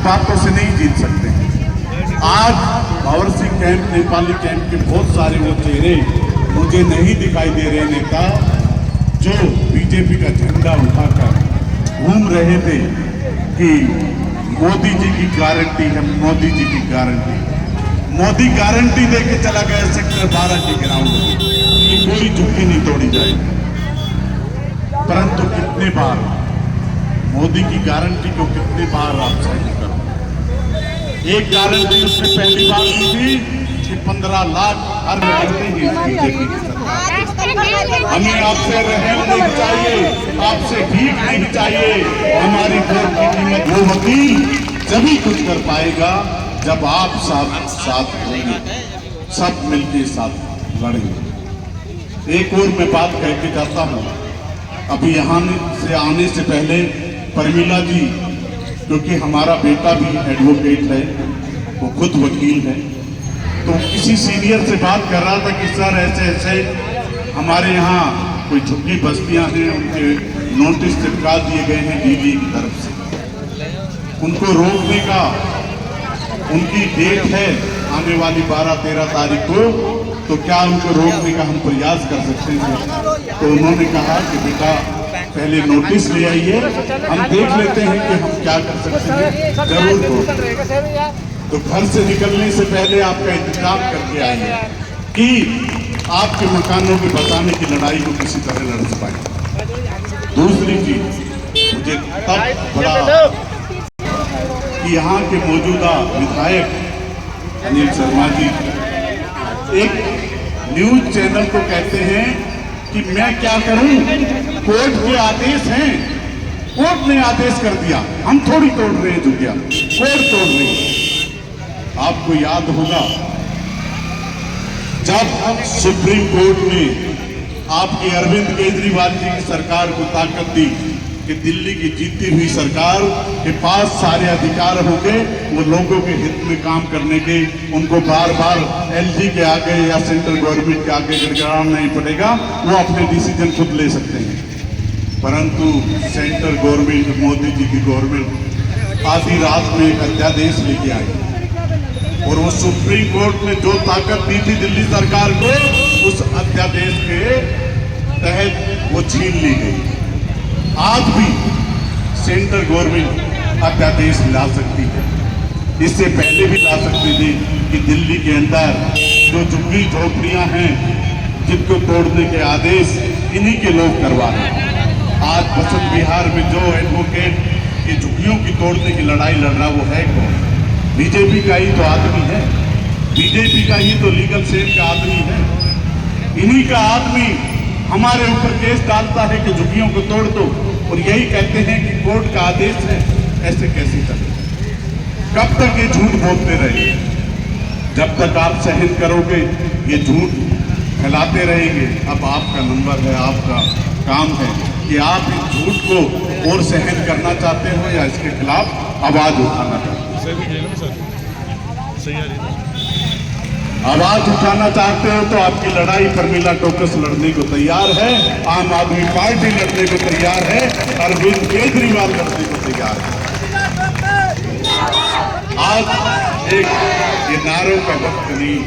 बातों से नहीं जीत सकते। आज भंवर सिंह कैंप, नेपाली कैंप के बहुत सारे वो चेहरे मुझे नहीं दिखाई दे रहे नेता जो बीजेपी का झंडा उठाकर घूम रहे थे कि मोदी जी की गारंटी है, मोदी जी की गारंटी। मोदी गारंटी देके चला गया सेक्टर 12 के ग्राउंड में कि कोई झुग्गी नहीं तोड़ी जाएगी। परंतु कितने बार मोदी की गारंटी को कितने बार आप साइन करो। एक गारंटी उसने पहली बार दी थी कि 15 लाख हर महीने ही बीजेपी की सरकार। हमें आपसे रहम नहीं चाहिए, आपसे भीख नहीं चाहिए। हमारी वोट की कीमत वो वकील जभी कुछ कर पाएगा जब आप साथ होंगे, सब मिलके साथ लड़ेंगे। एक और मैं बात कह के जाता हूँ, अभी यहाँ से आने से पहले परमिला जी, क्योंकि हमारा बेटा भी एडवोकेट है, वो खुद वकील है, तो किसी सीनियर से बात कर रहा था कि सर ऐसे ऐसे हमारे यहाँ कोई झुग्गी बस्तियाँ हैं, उनके नोटिस चिपका दिए गए हैं डीजी की तरफ से। उनको रोकने का उनकी डेट है आने वाली 12-13 तारीख को, तो क्या उनको रोकने का हम प्रयास कर सकते हैं? तो उन्होंने कहा कि बेटा पहले नोटिस ले आइए, हम देख लेते हैं कि हम क्या कर सकते हैं, जरूर हो। तो घर से निकलने से पहले आपका इंतजाम करके आइए कि आपके मकानों के बचाने की लड़ाई को किसी तरह लड़ पाए। दूसरी चीज मुझे तब बड़ा कि यहाँ के मौजूदा विधायक अनिल शर्मा जी एक न्यूज चैनल को कहते हैं कि मैं क्या करूं, कोर्ट के आदेश हैं, कोर्ट ने आदेश कर दिया, हम थोड़ी तोड़ रहे हैं झुग्गियां, कोर्ट तोड़ रही है। आपको याद होगा जब सुप्रीम कोर्ट ने आपकी अरविंद केजरीवाल जी की सरकार को ताकत दी कि दिल्ली की जीती हुई सरकार के पास सारे अधिकार होंगे, वो लोगों के हित में काम करने के, उनको बार बार एलजी के आगे या सेंट्रल गवर्नमेंट के आगे गिड़गिड़ाना नहीं पड़ेगा, वो अपने डिसीजन खुद ले सकते हैं। परंतु सेंट्रल गवर्नमेंट, मोदी जी की गवर्नमेंट आधी रात में एक अध्यादेश लेके आई और वो सुप्रीम कोर्ट ने जो ताकत दी थी दिल्ली सरकार को, उस अध्यादेश के तहत वो छीन ली गई। आज भी सेंट्रल गवर्नमेंट अध्यादेश ला सकती है, इससे पहले भी ला सकती थी कि दिल्ली के अंदर जो झुग्गी झोपड़ियां हैं जिनको तोड़ने के आदेश इन्हीं के लोग करवा रहे हैं। आज बसंत विहार में जो एडवोकेट की झुग्गियों की तोड़ने की लड़ाई लड़ रहा वो है कौन? बीजेपी का ही तो आदमी है, बीजेपी का ही तो लीगल सेल का आदमी है। इन्हीं का आदमी हमारे ऊपर केस डालता है कि झुग्गियों को तोड़ दो और यही कहते हैं कि कोर्ट का आदेश है। ऐसे कैसे चले? कब तक ये झूठ बोलते रहेंगे? जब तक आप सहन करोगे ये झूठ फैलाते रहेंगे। अब आपका नंबर है, आपका काम है कि आप इस झूठ को और सहन करना चाहते हो या इसके खिलाफ आवाज उठाना चाहते हो। आवाज उठाना चाहते हो तो आपकी लड़ाई परमिला टोकस लड़ने को तैयार है, आम आदमी पार्टी लड़ने को तैयार है, अरविंद केजरीवाल लड़ने को तैयार है। आज एक ये नारों का वक्त नहीं,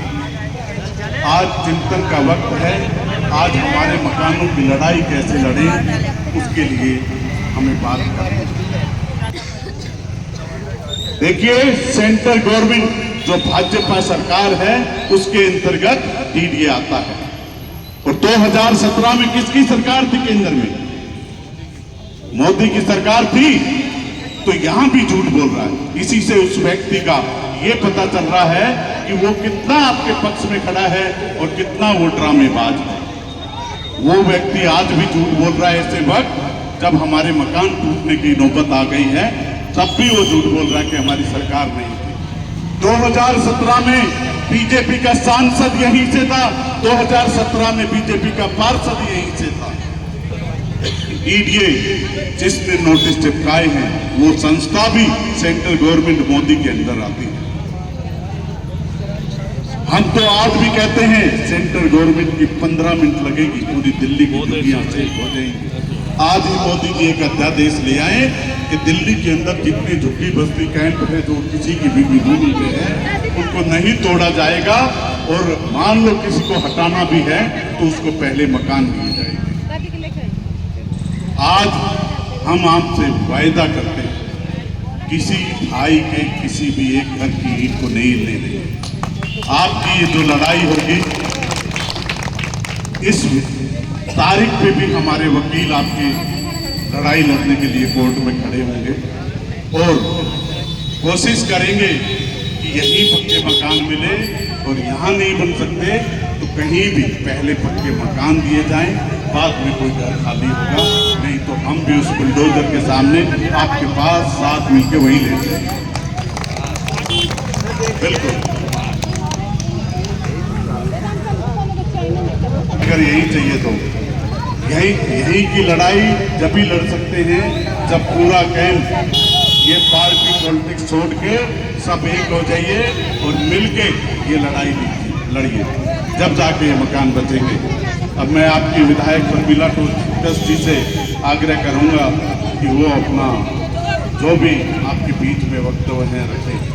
आज चिंतन का वक्त है। आज हमारे मकानों की लड़ाई कैसे लड़े उसके लिए हमें बात करनी है। देखिए सेंट्रल गवर्नमेंट जो भाजपा सरकार है उसके अंतर्गत डीडीए आता है और 2017 में किसकी सरकार थी केंद्र में? मोदी की सरकार थी। तो यहां भी झूठ बोल रहा है। इसी से उस व्यक्ति का ये पता चल रहा है कि वो कितना आपके पक्ष में खड़ा है और कितना वो ड्रामेबाज है। वो व्यक्ति आज भी झूठ बोल रहा है। ऐसे वक्त जब हमारे मकान टूटने की नौबत आ गई है तब भी वो झूठ बोल रहा है कि हमारी सरकार नहीं थी। 2017 में बीजेपी का सांसद यहीं से था, 2017 में बीजेपी का पार्षद यहीं से था। डीडीए जिसने नोटिस चिपकाए हैं वो संस्था भी सेंट्रल गवर्नमेंट मोदी के अंदर आती है। हम तो आज भी कहते हैं सेंट्रल गवर्नमेंट की 15 मिनट लगेगी, पूरी दिल्ली की दुनिया से हो जाएंगी। आज ही मोदी जी एक अध्यादेश ले आए कि दिल्ली के अंदर जितने झुग्गी बस्ती कैंप है जो किसी की भी भूमि पे है उनको नहीं तोड़ा जाएगा, और मान लो किसी को हटाना भी है तो उसको पहले मकान दिए जाएंगे। आज हम आपसे वायदा करते हैं किसी भाई के किसी भी एक घर की ईंट को नहीं हिलने देंगे। आपकी ये जो लड़ाई होगी, इस तारीख पे भी हमारे वकील आपकी लड़ाई लड़ने के लिए कोर्ट में खड़े होंगे और कोशिश करेंगे कि यहीं पक्के मकान मिले, और यहाँ नहीं बन सकते तो कहीं भी पहले पक्के मकान दिए जाएं, बाद में कोई घर खाली होगा, नहीं तो हम भी उस बुलडोजर के सामने आपके पास साथ मिलके वहीं ले जाएंगे। बिल्कुल, अगर यही चाहिए तो यही की लड़ाई जब भी लड़ सकते हैं जब पूरा कैंप ये पार्टी पॉलिटिक्स छोड़ के सब एक हो जाइए और मिलके ये लड़ाई लड़िए, जब जाके ये मकान बचेंगे। अब मैं आपकी विधायक प्रमिला टोटस जी से आग्रह करूंगा कि वो अपना जो भी आपके बीच में वक्तव्य हैं रखें।